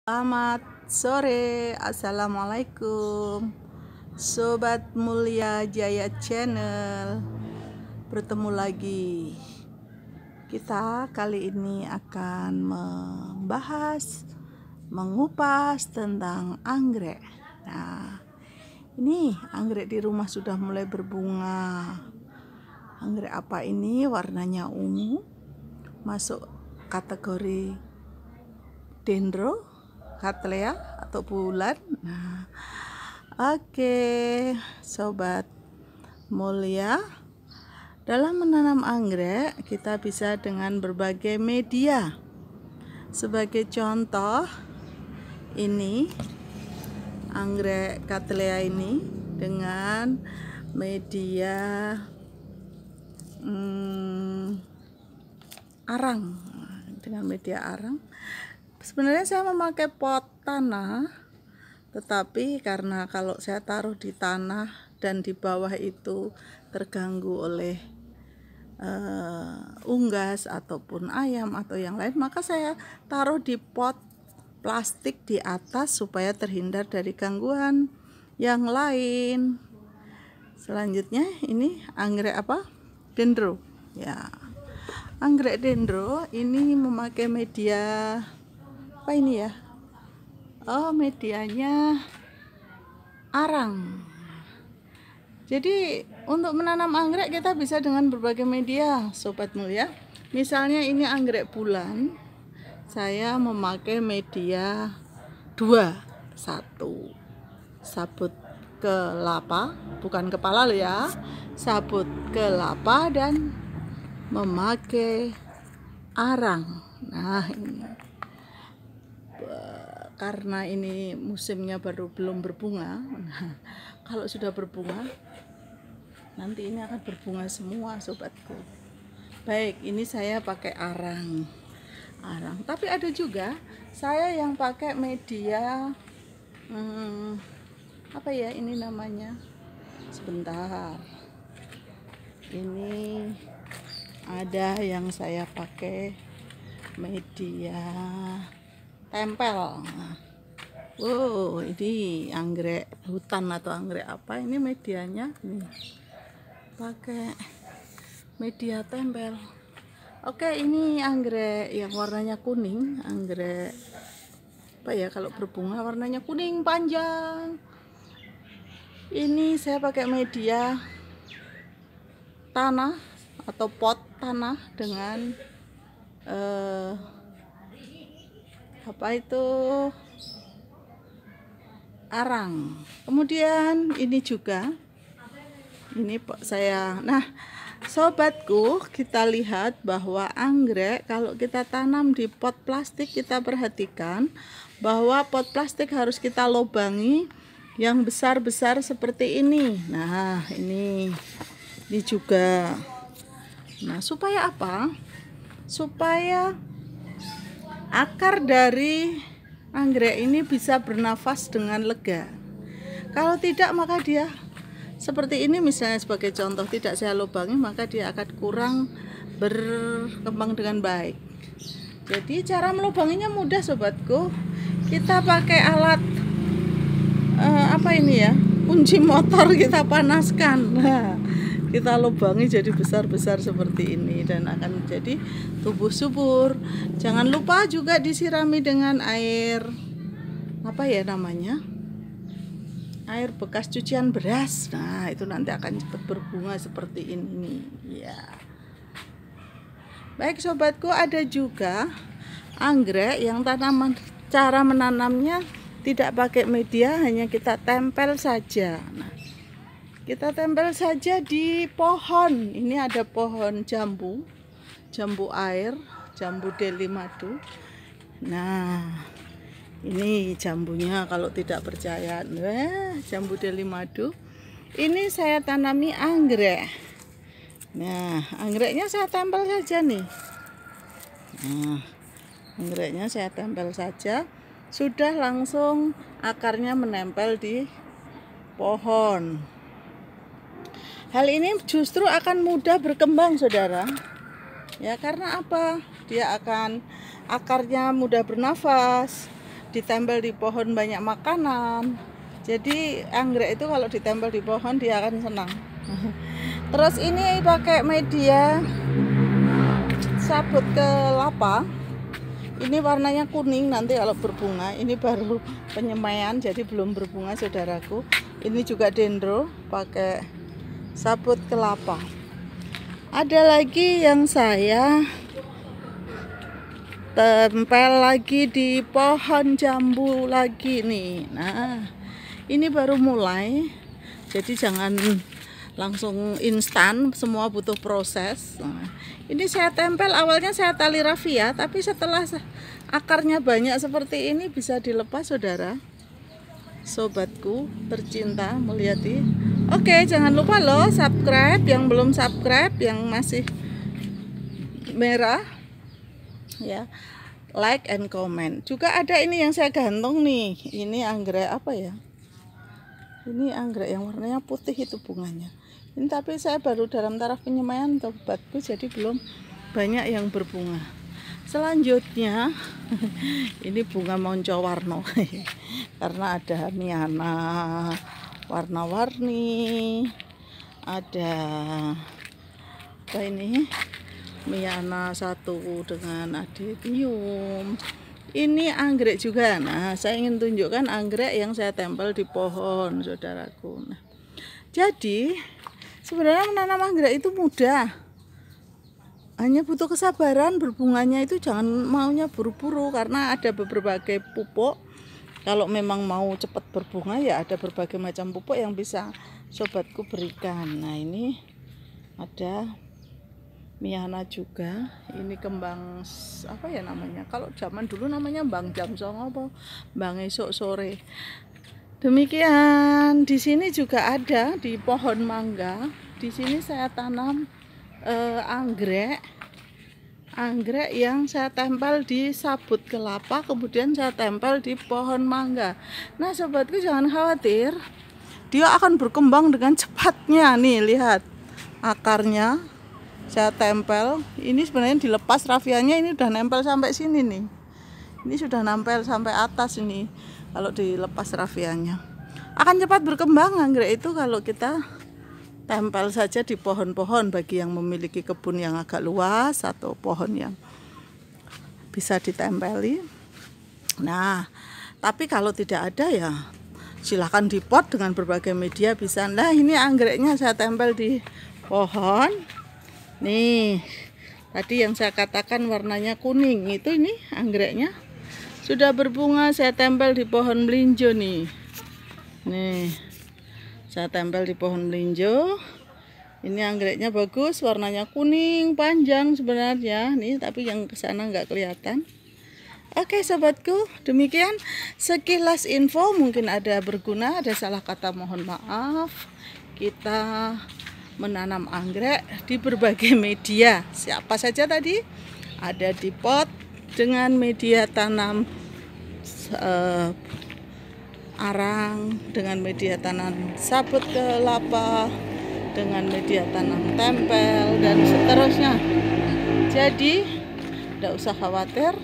Selamat sore, assalamualaikum Sobat Mulia Jaya Channel. Bertemu lagi. Kita kali ini akan mengupas tentang anggrek. Nah, ini anggrek di rumah sudah mulai berbunga. Anggrek apa ini? Warnanya ungu, masuk kategori dendro Cattleya atau bulan. Nah, oke, sobat mulia, dalam menanam anggrek kita bisa dengan berbagai media. Sebagai contoh, ini anggrek Cattleya ini dengan media arang. Dengan media arang. Sebenarnya saya memakai pot tanah, tetapi karena kalau saya taruh di tanah dan di bawah itu terganggu oleh unggas ataupun ayam atau yang lain, maka saya taruh di pot plastik di atas supaya terhindar dari gangguan yang lain. Selanjutnya ini anggrek apa? Dendro. Ya. Anggrek dendro ini memakai media apa ini ya? Oh, medianya arang. Jadi untuk menanam anggrek kita bisa dengan berbagai media, sobat mulia. Misalnya ini anggrek bulan, saya memakai media 2, 1 sabut kelapa, bukan kepala loh ya, sabut kelapa dan memakai arang. Nah, ini karena ini musimnya belum berbunga. Nah, kalau sudah berbunga nanti ini akan berbunga semua, sobatku. Baik, ini saya pakai arang. Tapi ada juga saya yang pakai media apa ya ini namanya? Sebentar. Ini ada yang saya pakai media tempel. Wow, ini anggrek hutan atau anggrek apa? Ini medianya nih, pakai media tempel. Oke, ini anggrek yang warnanya kuning, anggrek apa ya kalau berbunga warnanya kuning panjang. Ini saya pakai media tanah atau pot tanah dengan apa itu arang. Kemudian ini juga ini saya. Nah, sobatku, kita lihat bahwa anggrek kalau kita tanam di pot plastik, kita perhatikan bahwa pot plastik harus kita lubangi yang besar-besar seperti ini. Nah, ini juga. Nah, supaya apa? Supaya akar dari anggrek ini bisa bernafas dengan lega. Kalau tidak, maka dia seperti ini, misalnya sebagai contoh, tidak saya lubangi, maka dia akan kurang berkembang dengan baik. Jadi cara melubanginya mudah, sobatku. Kita pakai alat apa ini ya, kunci motor, kita panaskan. Nah, kita lubangi jadi besar-besar seperti ini dan akan menjadi tumbuh subur. Jangan lupa juga disirami dengan air apa ya namanya, air bekas cucian beras. Nah, itu nanti akan cepat berbunga seperti ini ya. Baik, sobatku, ada juga anggrek yang cara menanamnya tidak pakai media, hanya kita tempel saja. Nah, kita tempel saja di pohon. Ini ada pohon jambu air, jambu deli madu. Nah, ini jambunya kalau tidak percaya. Jambu deli madu. Ini saya tanami anggrek. Nah, anggreknya saya tempel saja nih. Nah, anggreknya saya tempel saja. Sudah langsung akarnya menempel di pohon. Hal ini justru akan mudah berkembang, saudara. Ya, karena apa? Dia akan akarnya mudah bernafas, ditempel di pohon banyak makanan. Jadi anggrek itu kalau ditempel di pohon dia akan senang. Terus ini pakai media sabut kelapa. Ini warnanya kuning, nanti kalau berbunga. Ini baru penyemaian jadi belum berbunga saudaraku. Ini juga dendro pakai sabut kelapa. Ada lagi yang saya tempel lagi di pohon jambu lagi nih. Nah, ini baru mulai, jadi jangan langsung instan, semua butuh proses. Nah, ini saya tempel, awalnya saya tali rafia, tapi setelah akarnya banyak seperti ini bisa dilepas saudara. Sobatku tercinta melihat ini. Oke, jangan lupa loh subscribe, yang belum subscribe, yang masih merah ya, like and comment. Juga ada ini yang saya gantung nih. Ini anggrek apa ya? Ini anggrek yang warnanya putih itu bunganya. Ini tapi saya baru dalam taraf penyemaian sobatku, jadi belum banyak yang berbunga. Selanjutnya ini bunga moncowarno karena ada miana warna-warni, ada apa ini, miana satu dengan adenium. Ini anggrek juga. Nah, saya ingin tunjukkan anggrek yang saya tempel di pohon saudaraku. Nah, jadi sebenarnya menanam anggrek itu mudah, hanya butuh kesabaran. Berbunganya itu jangan maunya buru-buru, karena ada berbagai pupuk. Kalau memang mau cepat berbunga ya ada berbagai macam pupuk yang bisa sobatku berikan. Nah, ini ada miana juga. Ini kembang apa ya namanya? Kalau zaman dulu namanya bang jam songo apa bang esok sore. Demikian, di sini juga ada di pohon mangga. Di sini saya tanam anggrek yang saya tempel di sabut kelapa, kemudian saya tempel di pohon mangga. Nah sobatku jangan khawatir, dia akan berkembang dengan cepatnya. Nih lihat akarnya saya tempel. Ini sebenarnya dilepas rafianya, ini udah nempel sampai sini nih. Ini sudah nempel sampai atas ini. Kalau dilepas rafianya akan cepat berkembang anggrek itu kalau kita tempel saja di pohon-pohon, bagi yang memiliki kebun yang agak luas atau pohon yang bisa ditempeli. Nah, tapi kalau tidak ada ya silahkan dipot dengan berbagai media bisa. Nah, ini anggreknya saya tempel di pohon. Nih, tadi yang saya katakan warnanya kuning itu, ini anggreknya sudah berbunga. Saya tempel di pohon melinjo nih. Nih, saya tempel di pohon melinjo. Ini anggreknya bagus, warnanya kuning panjang sebenarnya nih, tapi yang kesana nggak kelihatan. Oke sobatku, demikian sekilas info, mungkin ada berguna, ada salah kata mohon maaf. Kita menanam anggrek di berbagai media. Siapa saja tadi? Ada di pot dengan media tanam arang, dengan media tanam sabut kelapa, dengan media tanam tempel, dan seterusnya. Jadi tidak usah khawatir.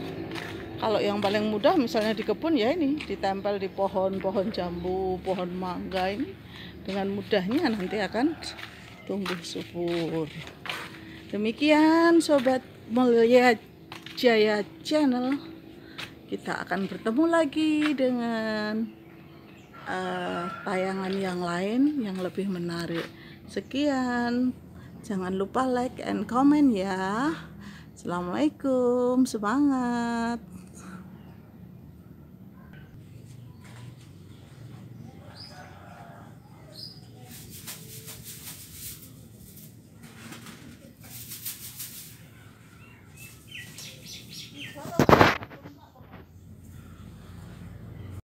Kalau yang paling mudah misalnya di kebun ya ini ditempel di pohon jambu, pohon mangga, ini dengan mudahnya nanti akan tumbuh subur. Demikian sobat Mulia Jaya Channel, kita akan bertemu lagi dengan tayangan yang lain yang lebih menarik. Sekian, jangan lupa like and comment ya. Assalamualaikum, semangat.